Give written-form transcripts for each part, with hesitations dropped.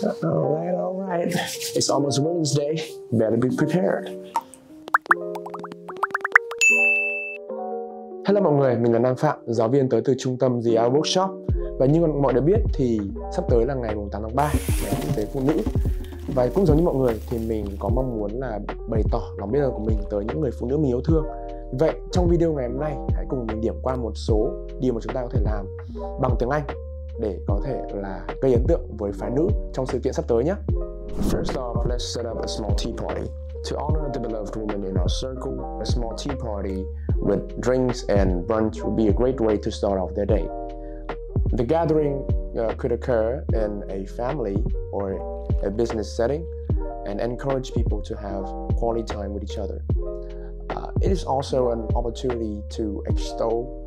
All right. It's almost Wednesday. Better be prepared. Hello mọi người, mình là Nam Phạm, giáo viên tới từ trung tâm IELTS Workshop. Và như mọi người biết thì sắp tới là ngày 8 tháng 3, ngày Quốc tế Phụ nữ. Và cũng giống như mọi người thì mình có mong muốn là bày tỏ lòng biết ơn của mình tới những người phụ nữ mình yêu thương. Vậy trong video ngày hôm nay, hãy cùng mình điểm qua một số điều mà chúng ta có thể làm bằng tiếng Anh để có thể là gây ấn tượng với phái nữ trong sự kiện sắp tới nhé. First off, let's set up a small tea party. To honor the beloved woman in our circle, a small tea party with drinks and brunch would be a great way to start off their day. The gathering could occur in a family or a business setting and encourage people to have quality time with each other. It is also an opportunity to extol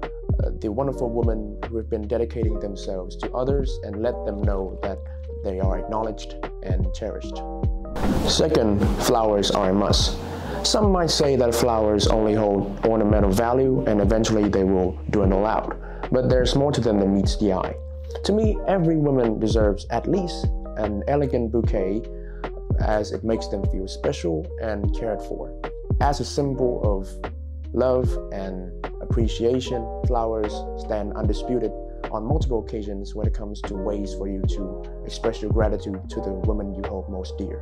the wonderful women who have been dedicating themselves to others and let them know that they are acknowledged and cherished. Second, flowers are a must. Some might say that flowers only hold ornamental value and eventually they will dwindle out. But there's more to them than meets the eye. To me, every woman deserves at least an elegant bouquet as it makes them feel special and cared for. As a symbol of love and appreciation, flowers stand undisputed on multiple occasions when it comes to ways for you to express your gratitude to the woman you hold most dear.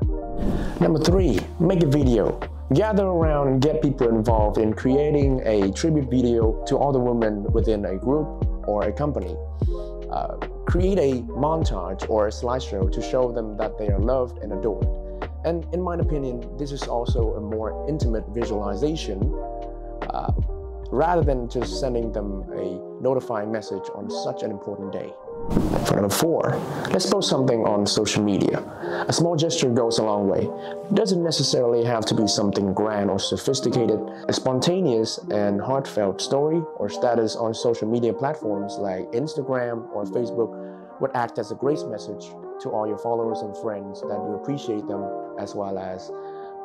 Number 3, make a video. Gather around and get people involved in creating a tribute video to all the women within a group or a company. Create a montage or a slideshow to show them that they are loved and adored. And in my opinion, this is also a more intimate visualization rather than just sending them a notifying message on such an important day. For number 4, let's post something on social media. A small gesture goes a long way. It doesn't necessarily have to be something grand or sophisticated. A spontaneous and heartfelt story or status on social media platforms like Instagram or Facebook would act as a great message to all your followers and friends that you appreciate them as well as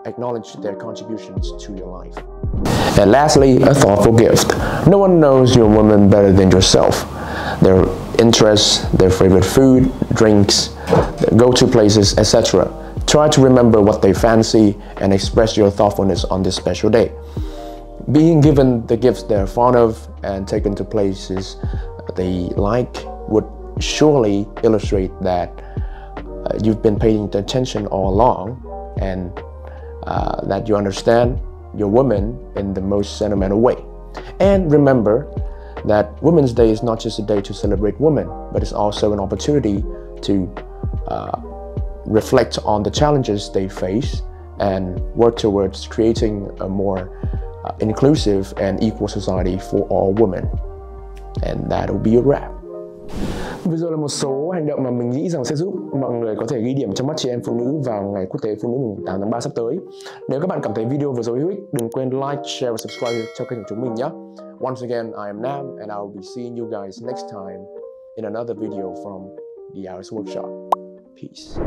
acknowledge their contributions to your life. And lastly, a thoughtful gift. No one knows your woman better than yourself. Their interests, their favorite food, drinks, their go-to places, etc. Try to remember what they fancy and express your thoughtfulness on this special day. Being given the gifts they're fond of and taken to places they like would surely illustrate that you've been paying attention all along and that you understand your woman in the most sentimental way. And remember that Women's Day is not just a day to celebrate women, but it's also an opportunity to reflect on the challenges they face and work towards creating a more inclusive and equal society for all women. And that'll be a wrap. Vừa rồi là một số hành động mà mình nghĩ rằng sẽ giúp mọi người có thể ghi điểm trong mắt chị em phụ nữ vào ngày Quốc tế Phụ nữ mùng 8 tháng 3 sắp tới. Nếu các bạn cảm thấy video vừa rồi hữu ích, đừng quên like, share và subscribe cho kênh của chúng mình nhé. Once again, I am Nam and I will be seeing you guys next time in another video from the IELTS Workshop. Peace.